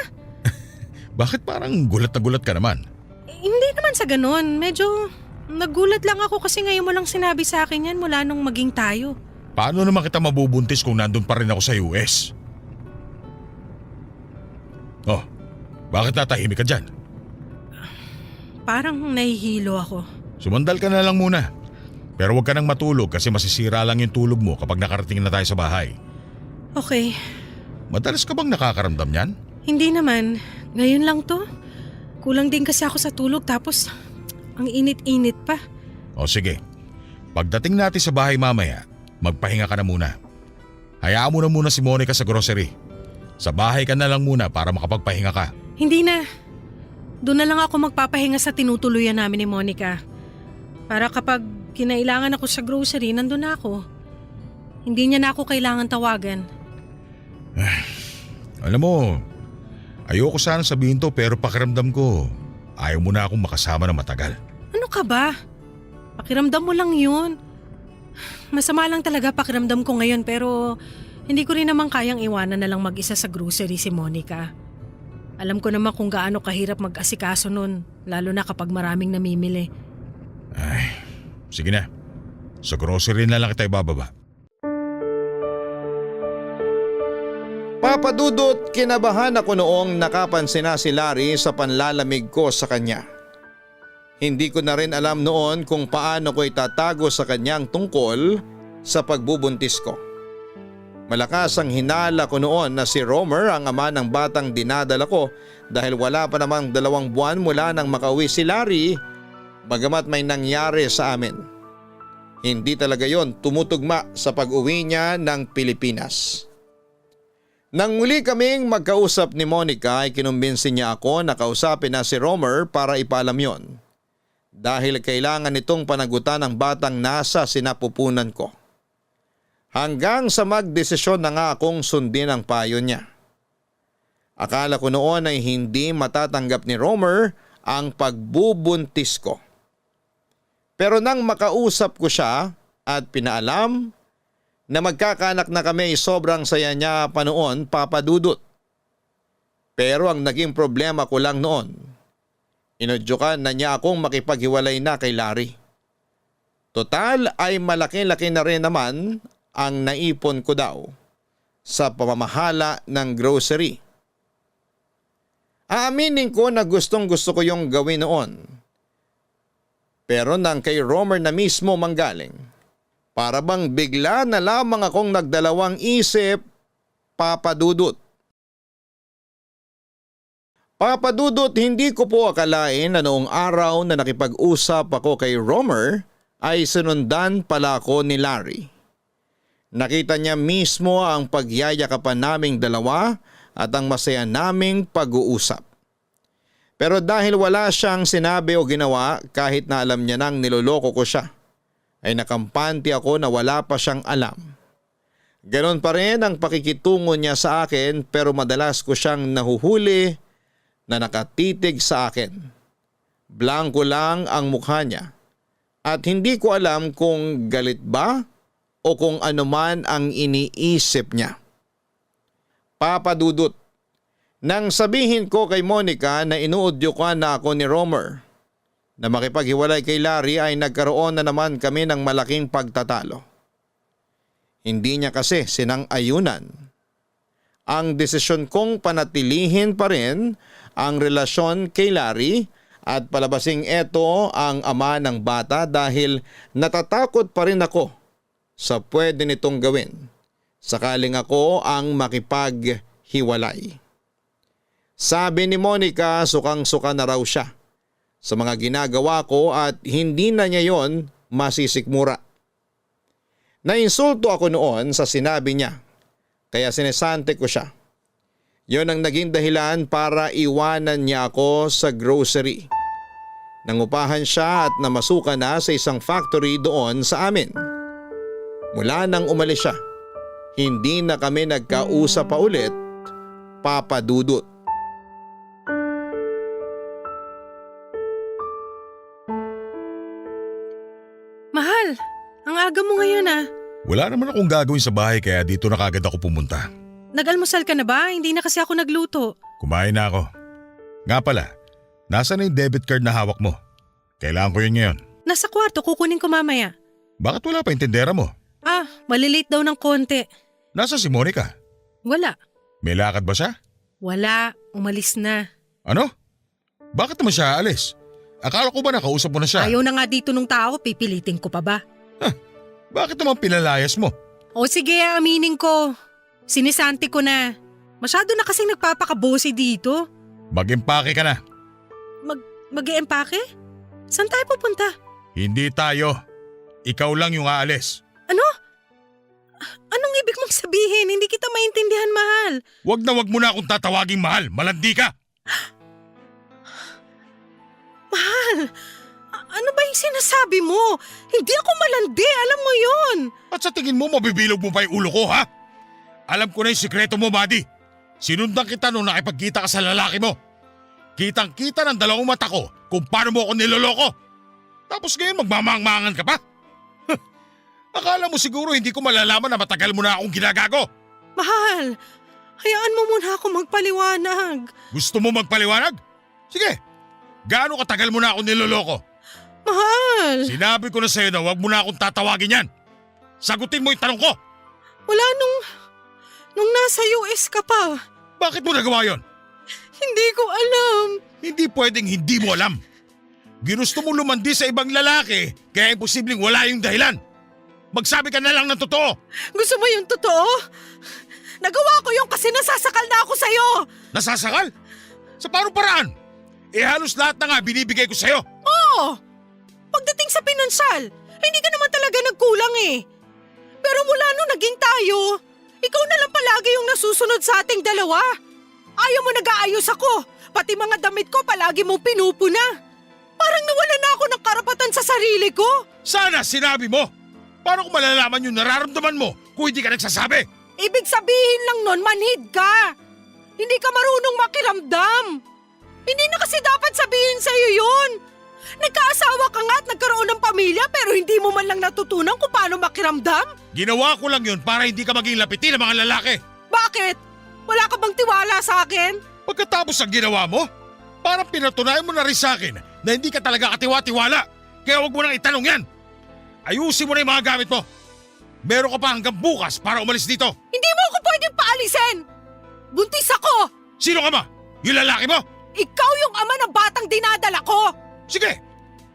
Bakit parang gulat na gulat ka naman? Hindi naman sa ganun. Medyo nagulat lang ako kasi ngayon mo lang sinabi sa akin yan mula nung maging tayo. Paano naman kita mabubuntis kung nandun pa rin ako sa US? Oh, bakit natahimik ka dyan? Parang nahihilo ako. Sumandal ka na lang muna. Pero huwag ka nang matulog kasi masisira lang yung tulog mo kapag nakarating na tayo sa bahay. Okay. Madalas ka bang nakakaramdam yan? Hindi naman. Ngayon lang to. Kulang din kasi ako sa tulog tapos ang init-init pa. O sige, pagdating natin sa bahay mamaya, magpahinga ka na muna. Hayaan mo na muna si Monica sa grocery. Sa bahay ka na lang muna para makapagpahinga ka. Hindi na. Doon na lang ako magpapahinga sa tinutuluyan namin ni Monica. Para kapag kinailangan ako sa grocery, nandun na ako. Hindi niya na ako kailangan tawagan. Alam mo, ayoko sana sabihin to pero pakiramdam ko, ayaw mo na akong makasama na matagal. Ano ka ba? Pakiramdam mo lang yun. Masama lang talaga pakiramdam ko ngayon pero hindi ko rin naman kayang iwanan na lang mag-isa sa grocery si Monica. Alam ko naman kung gaano kahirap mag-asikaso nun, lalo na kapag maraming namimili. Ay, sige na. Sa grocery na lang kita ibababa. Papadudot, kinabahan ako noong nakapansin na si Larry sa panlalamig ko sa kanya. Hindi ko na rin alam noon kung paano ko itatago sa kanyang tungkol sa pagbubuntis ko. Malakas ang hinala ko noon na si Romer ang ama ng batang dinadala ko dahil wala pa namang 2 buwan mula nang makauwi si Larry bagamat may nangyari sa amin. Hindi talaga yon tumutugma sa pag-uwi niya ng Pilipinas. Nang muli kaming magkausap ni Monica ay kinumbinsi niya ako na kausapin na si Romer para ipaalam yon. Dahil kailangan nitong panagutan ng batang nasa sinapupunan ko. Hanggang sa magdesisyon na nga akong sundin ang payo niya. Akala ko noon ay hindi matatanggap ni Romer ang pagbubuntis ko. Pero nang makausap ko siya at pinaalam na magkakanak na kami, sobrang saya niya pa noon, papadudot. Pero ang naging problema ko lang noon, inudyukan na niya akong makipaghiwalay na kay Larry. Total ay malaki-laki na rin naman ang naipon ko daw sa pamamahala ng grocery. Aaminin ko na gustong-gusto ko yung gawin noon. Pero nang kay Romer na mismo manggaling, para bang bigla na lamang akong nagdalawang isip, papadudot. Papadudot, hindi ko po akalain na noong araw na nakipag-usap ako kay Romer ay sinundan pala ako ni Larry. Nakita niya mismo ang pagyayakapan naming dalawa at ang masaya naming pag-uusap. Pero dahil wala siyang sinabi o ginawa kahit na alam niya nang niloloko ko siya, ay nakampante ako na wala pa siyang alam. Ganon pa rin ang pakikitungo niya sa akin pero madalas ko siyang nahuhuli na nakatitig sa akin. Blanko lang ang mukha niya at hindi ko alam kung galit ba o kung ano man ang iniisip niya. Papadudot, nang sabihin ko kay Monica na inuudyokan na ako ni Romer na makipaghiwalay kay Larry ay nagkaroon na naman kami ng malaking pagtatalo. Hindi niya kasi sinang-ayunan. Ang desisyon kong panatilihin pa rin ang relasyon kay Larry at palabasing eto ang ama ng bata dahil natatakot pa rin ako sa pwede nitong gawin sakaling ako ang makipaghiwalay. Sabi ni Monica, sukang-suka na raw siya sa mga ginagawa ko at hindi na niya yon masisikmura. Nainsulto ako noon sa sinabi niya kaya sinesante ko siya. Yon ang naging dahilan para iwanan niya ako sa grocery. Nangupahan siya at namasukan na sa isang factory doon sa amin. Mula nang umalis siya, hindi na kami nagkausap pa ulit, papadudot. Mahal, ang aga mo ngayon ah. Wala naman akong gagawin sa bahay kaya dito na kagad ako pumunta. Nag-almusal ka na ba? Hindi na kasi ako nagluto. Kumain na ako. Nga pala, nasa na yung debit card na hawak mo? Kailangan ko yun ngayon. Nasa kwarto, kukunin ko mamaya. Bakit wala pa yung tindera mo? Malilate daw ng konti. Nasa si Monica? Wala. May lakad ba siya? Wala, umalis na. Ano? Bakit naman siya aalis? Akala ko ba nakausap mo na siya? Ayaw na nga dito nung tao, pipilitin ko pa ba? Bakit naman pinalayas mo? O sige, aminin ko. Sinisanti ko na. Masyado na kasing nagpapakabosi dito. Mag-impake ka na. Mag-e-empake? Saan tayo pupunta? Hindi tayo. Ikaw lang yung aalis. Ano? Anong ibig mong sabihin? Hindi kita maintindihan, mahal. Wag mo na akong tatawaging mahal. Malandi ka. Mahal, ano ba yung sinasabi mo? Hindi ako malandi, alam mo yun. At sa tingin mo mabibilog mo pa yung ulo ko, ha? Alam ko na yung sikreto mo, buddy. Sinundan kita nung nakipagkita ka sa lalaki mo. Kitang-kita ng dalawang mata ko kung paano mo ako niloloko. Tapos ngayon magmamangmangan ka pa? Akala mo siguro hindi ko malalaman na matagal mo na akong ginagago. Mahal, hayaan mo muna ako magpaliwanag. Gusto mo magpaliwanag? Sige. Gaano katagal mo na akong niloloko? Mahal, Sinabi ko na sa'yo na huwag mo na akong tatawagin yan. Sagutin mo yung tanong ko. wala nung nasa US ka pa. Bakit mo nagawa yon? Hindi ko alam. Hindi pwedeng hindi mo alam. Ginusto mo lumandi sa ibang lalaki kaya imposibleng wala yung dahilan. Magsabi ka na lang ng totoo. Gusto mo yung totoo? Nagawa ko yung kasi nasasakal na ako sa'yo. Nasasakal? Sa paano paraan? Halos lahat na nga binibigay ko sa'yo. Oo. Pagdating sa pinansyal, hindi ka naman talaga nagkulang eh. Pero mula nung naging tayo, ikaw na lang palagi yung nasusunod sa ating dalawa. Ayaw mo nag-aayos ako. Pati mga damit ko palagi mong pinupuna. Parang nawala na ako ng karapatan sa sarili ko. Sana sinabi mo. Paano ko malalaman yung nararamdaman mo kung hindi ka nagsasabi? Ibig sabihin lang nun, manhid ka. Hindi ka marunong makiramdam. Hindi na kasi dapat sabihin sa'yo yun. Nagkaasawa ka nga at nagkaroon ng pamilya pero hindi mo man lang natutunan kung paano makiramdam? Ginawa ko lang yun para hindi ka maging lapitin ng mga lalaki. Bakit? Wala ka bang tiwala sa akin? Pagkatapos ng ginawa mo, parang pinatunayan mo na rin sa akin na hindi ka talaga katiwa-tiwala. Kaya huwag mo nang itanong yan. Ayusin mo na yung mga gamit mo. Meron ka pa hanggang bukas para umalis dito. Hindi mo ako pwedeng paalisin! Buntis ako! Sino ka ba? Yung lalaki mo? Ikaw yung ama ng batang dinadala ko! Sige,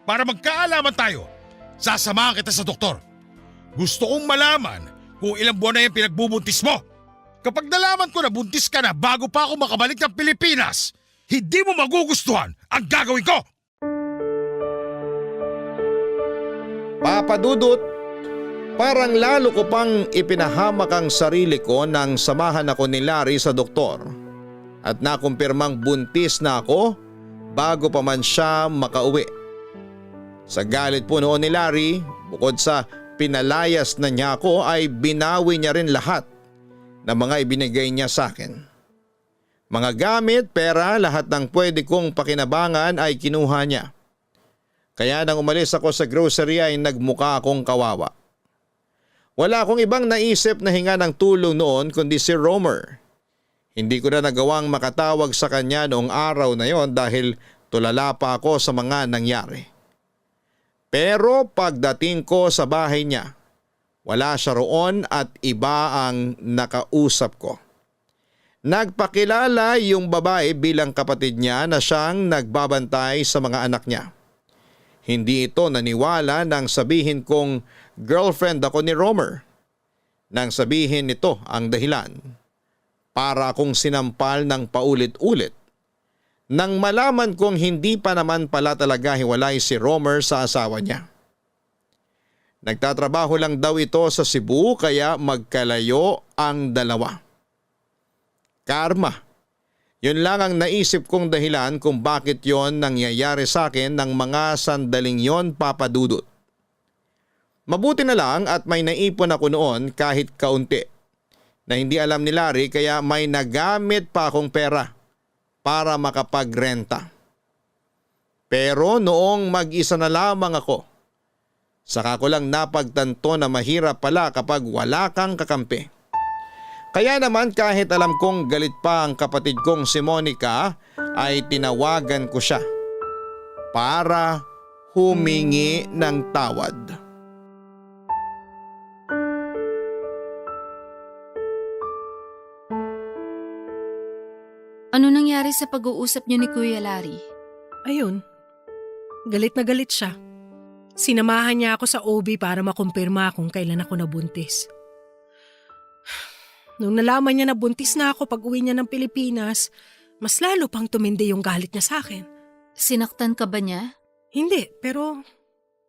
para magkaalaman tayo, sasamahan kita sa doktor. Gusto kong malaman kung ilang buwan na yung pinagbubuntis mo. Kapag nalaman ko na buntis ka na bago pa ako makabalik ng Pilipinas, hindi mo magugustuhan ang gagawin ko! Papa Dudut, parang lalo ko pang ipinahamak ang sarili ko nang samahan ako ni Larry sa doktor at nakumpirmang buntis na ako bago pa man siya makauwi. Sa galit po noon ni Larry, bukod sa pinalayas na niya ako ay binawi niya rin lahat ng mga ibinigay niya sa akin. Mga gamit, pera, lahat ng pwede kong pakinabangan ay kinuha niya. Kaya nang umalis ako sa grocery ay nagmukha akong kawawa. Wala akong ibang naisip na hinga ng tulong noon kundi si Romer. Hindi ko na nagawang makatawag sa kanya noong araw na yon dahil tulala pa ako sa mga nangyari. Pero pagdating ko sa bahay niya, wala siya roon at iba ang nakausap ko. Nagpakilala yung babae bilang kapatid niya na siyang nagbabantay sa mga anak niya. Hindi ito naniwala nang sabihin kong girlfriend ako ni Romer. Nang sabihin nito ang dahilan, para akong sinampal ng paulit-ulit. Nang malaman kong hindi pa naman pala talaga hiwalay si Romer sa asawa niya. Nagtatrabaho lang daw ito sa Cebu kaya magkalayo ang dalawa. Karma. Yun lang ang naisip kong dahilan kung bakit yon nangyayari sa akin ng mga sandaling yon, Papa Dudut. Mabuti na lang at may naipon ako noon kahit kaunti na hindi alam ni Larry kaya may nagamit pa akong pera para makapagrenta. Pero noong mag-isa na lamang ako, saka ko lang napagtanto na mahirap pala kapag wala kang kakampi. Kaya naman kahit alam kong galit pa ang kapatid kong si Monica ay tinawagan ko siya para humingi ng tawad. Ano nangyari sa pag-uusap niyo ni Kuya Larry? Ayun, galit na galit siya. Sinamahan niya ako sa OB para makumpirma kung kailan ako nabuntis. Nung nalaman niya na buntis na ako pag uwi niya ng Pilipinas, mas lalo pang tumindi yung galit niya sa akin. Sinaktan ka ba niya? Hindi, pero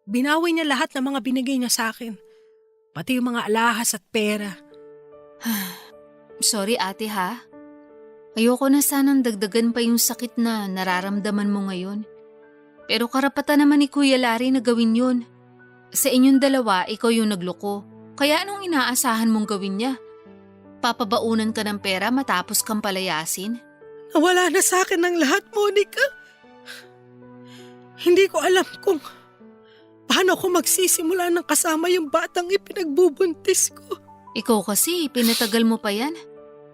binawi niya lahat ng mga binigay niya sa akin. Pati yung mga alahas at pera. Sorry ate ha. Ayoko na sanang dagdagan pa yung sakit na nararamdaman mo ngayon. Pero karapatan naman ni Kuya Larry na gawin yun. Sa inyong dalawa, ikaw yung nagloko. Kaya anong inaasahan mong gawin niya? Papabaunan ka ng pera matapos kang palayasin? Nawala na sa akin ng lahat, Monica. Hindi ko alam kung paano ako magsisimula ng kasama yung batang ipinagbubuntis ko. Ikaw kasi, pinatagal mo pa yan.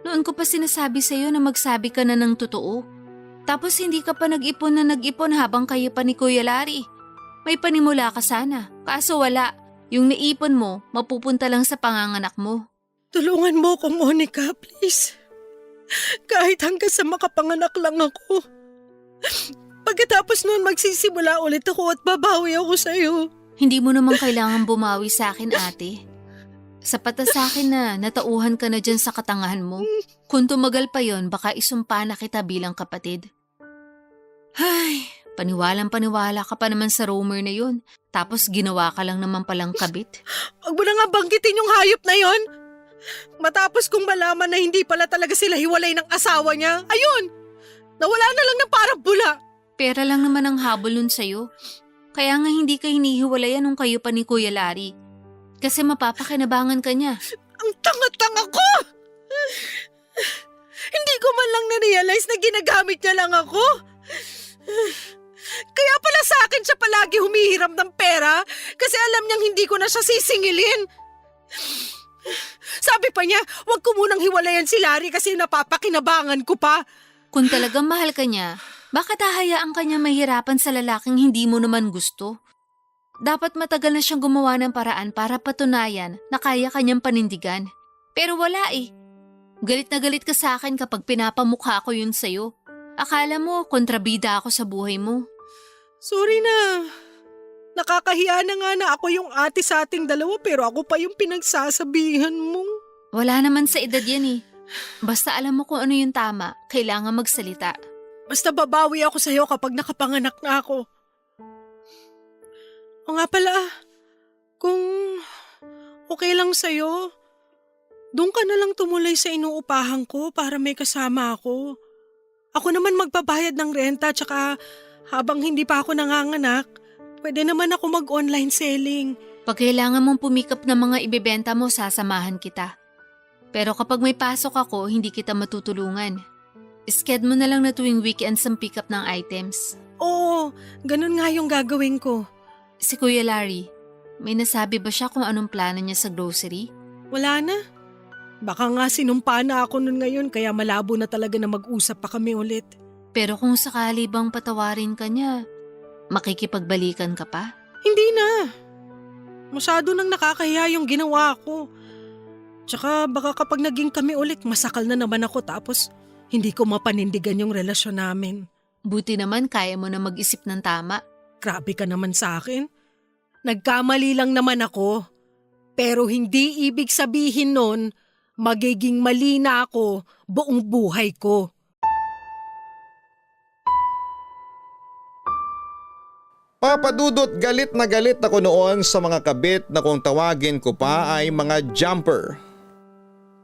Noon ko pa sinasabi sa'yo na magsabi ka na ng totoo. Tapos hindi ka pa nag-ipon habang kayo pa ni Kuya Larry. May panimula ka sana, kaso wala. Yung naipon mo, mapupunta lang sa panganganak mo. Tulungan mo ko, Monica, please. Kahit hanggang sa makapanganak lang ako. Pagkatapos noon magsisimula ulit ako at babawi ako sa'yo. Hindi mo naman kailangan bumawi sa akin, ate. Sapat na sa akin na natauhan ka na dyan sa katangahan mo. Kung tumagal pa yon, baka isumpa na kita bilang kapatid. Ay, paniwalang-paniwala ka pa naman sa rumor na yun. Tapos ginawa ka lang naman palang kabit. Huwag mo na nga banggitin yung hayop na yon. Matapos kong malaman na hindi pala talaga sila hiwalay ng asawa niya, ayun! Nawala na lang ng parang bula. Pera lang naman ang habol nun sa'yo. Kaya nga hindi ka hinihiwalayan nung kayo pa ni Kuya Larry. Kasi mapapakinabangan ka niya. Ang tanga-tanga ko! Hindi ko man lang na-realize na ginagamit niya lang ako. Kaya pala sa akin siya palagi humihiram ng pera kasi alam niyang hindi ko na siya sisingilin. Sabi pa niya, wag ko munang hiwalayan si Larry kasi napapakinabangan ko pa. Kung talagang mahal ka niya, bakit hahayaan ka niya mahirapan sa lalaking hindi mo naman gusto? Dapat matagal na siyang gumawa ng paraan para patunayan na kaya kanyang panindigan. Pero wala eh. Galit na galit ka sa akin kapag pinapamukha ko yun sa'yo. Akala mo, kontrabida ako sa buhay mo. Sorry na. Nakakahiya na nga na ako yung ate sa ating dalawa pero ako pa yung pinagsasabihan mo. Wala naman sa edad yan eh. Basta alam mo kung ano yung tama, kailangan magsalita. Basta babawi ako sa'yo kapag nakapanganak na ako. O nga pala, kung okay lang sa'yo, doon ka na lang tumuloy sa inuupahan ko para may kasama ako. Ako naman magbabayad ng renta tsaka habang hindi pa ako nanganganak, pwede naman ako mag-online selling. Pag kailangan mong pumikap ng mga ibebenta mo, sasamahan kita. Pero kapag may pasok ako, hindi kita matutulungan. Sked mo na lang na tuwing weekends ang pick up ng items. Oo, ganun nga yung gagawin ko. Si Kuya Larry, may nasabi ba siya kung anong plano niya sa grocery? Wala na. Baka nga sinumpa na ako nun ngayon kaya malabo na talaga na mag-usap pa kami ulit. Pero kung sakali bang patawarin ka niya, makikipagbalikan ka pa? Hindi na. Masyado nang nakakahiya yung ginawa ko. Tsaka baka kapag naging kami ulit, masakal na naman ako tapos hindi ko mapanindigan yung relasyon namin. Buti naman kaya mo na mag-isip ng tama. Grabe ka naman sa akin. Nagkamali lang naman ako. Pero hindi ibig sabihin nun, magiging mali na ako buong buhay ko. Papadudot, galit na galit ako noon sa mga kabit na kung tawagin ko pa ay mga jumper.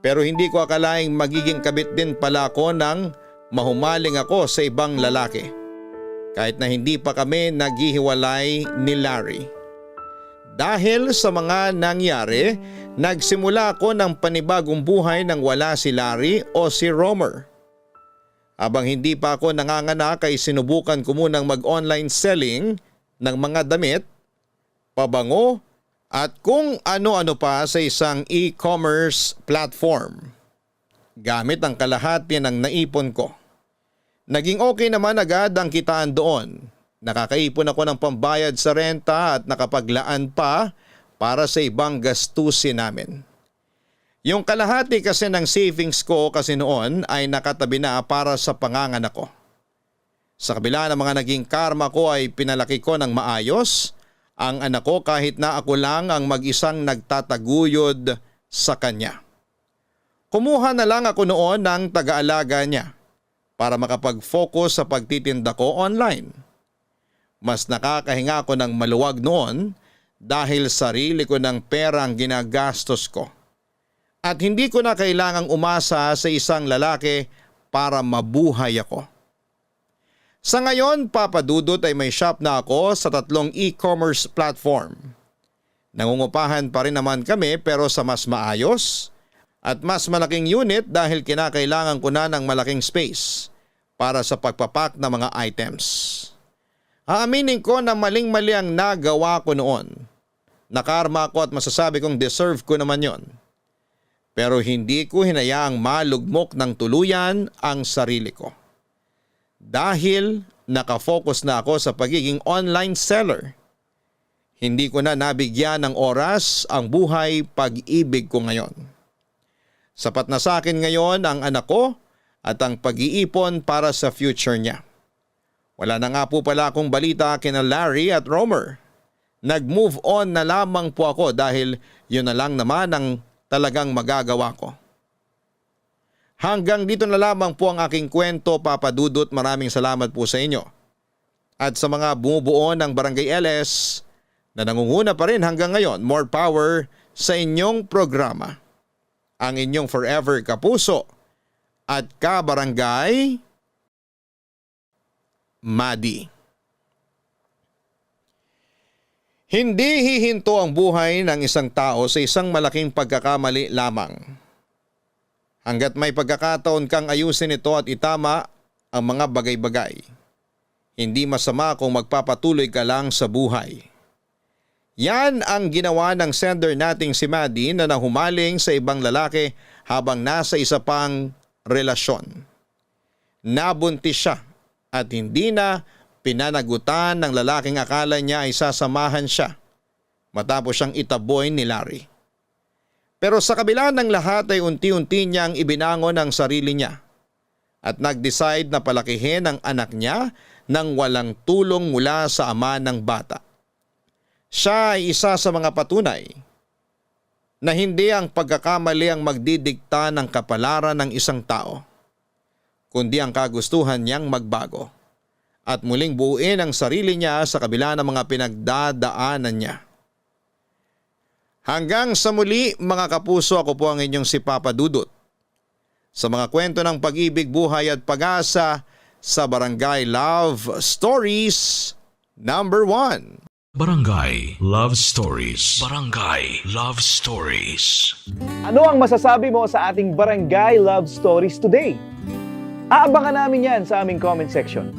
Pero hindi ko akalaing magiging kabit din pala ako nang mahumaling ako sa ibang lalaki. Kahit na hindi pa kami naghihiwalay ni Larry. Dahil sa mga nangyari, nagsimula ako ng panibagong buhay nang wala si Larry o si Romer. Habang hindi pa ako nanganganak ay sinubukan ko munang mag-online selling ng mga damit, pabango at kung ano-ano pa sa isang e-commerce platform. gamit ang kalahati ng naipon ko. Naging okay naman agad ang kitaan doon. Nakakaipon ako ng pambayad sa renta at nakapaglaan pa para sa ibang gastusin namin. Yung kalahati kasi ng savings ko kasi noon ay nakatabi na para sa panganganak ko. Sa kabila ng mga naging karma ko ay pinalaki ko ng maayos ang anak ko kahit na ako lang ang mag-isang nagtataguyod sa kanya. Kumuha na lang ako noon ng taga-alaga niya para makapag-focus sa pagtitinda ko online. Mas nakakahinga ako ng maluwag noon dahil sarili ko ng pera ang ginagastos ko. At hindi ko na kailangang umasa sa isang lalaki para mabuhay ako. Sa ngayon, Papa Dudut, ay may shop na ako sa 3 e-commerce platform. Nangungupahan pa rin naman kami pero sa mas maayos at mas malaking unit dahil kinakailangan ko na ng malaking space para sa pagpapak ng mga items. Aaminin ko na maling-mali ang nagawa ko noon. Nakarma ko at masasabi kong deserve ko naman yon. Pero hindi ko hinayaang malugmok ng tuluyan ang sarili ko. Dahil nakafocus na ako sa pagiging online seller, hindi ko na nabigyan ng oras ang buhay pag-ibig ko ngayon. Sapat na sa akin ngayon ang anak ko at ang pag-iipon para sa future niya. Wala na nga po pala akong balita kina Larry at Romer. Nag-move on na lamang po ako dahil yun na lang naman ang talagang magagawa ko. Hanggang dito na lamang po ang aking kwento, Papa Dudut. Maraming salamat po sa inyo. At sa mga bumubuo ng Barangay LS na nangunguna pa rin hanggang ngayon, more power sa inyong programa. Ang inyong forever kapuso at kabarangay, Madi. Hindi hihinto ang buhay ng isang tao sa isang malaking pagkakamali lamang. Hanggat may pagkakataon kang ayusin ito at itama ang mga bagay-bagay, hindi masama kung magpapatuloy ka lang sa buhay. Yan ang ginawa ng sender nating si Maddie na nahumaling sa ibang lalaki habang nasa isa pang relasyon. Nabuntis siya at hindi na pinanagutan ng lalaking akala niya ay sasamahan siya matapos siyang itaboy ni Larry. Pero sa kabila ng lahat ay unti-unti niyang ibinangon ang sarili niya at nag-decide na palakihin ang anak niya nang walang tulong mula sa ama ng bata. Siya ay isa sa mga patunay na hindi ang pagkakamali ang magdidikta ng kapalaran ng isang tao, kundi ang kagustuhan niyang magbago at muling buuin ang sarili niya sa kabila ng mga pinagdadaanan niya. Hanggang sa muli mga kapuso, ako po ang inyong si Papa Dudut. Sa mga kwento ng pag-ibig, buhay at pag-asa sa Barangay Love Stories number 1. Barangay Love Stories. Barangay Love Stories. Ano ang masasabi mo sa ating Barangay Love Stories today? Aabangan namin yan sa aming comment section.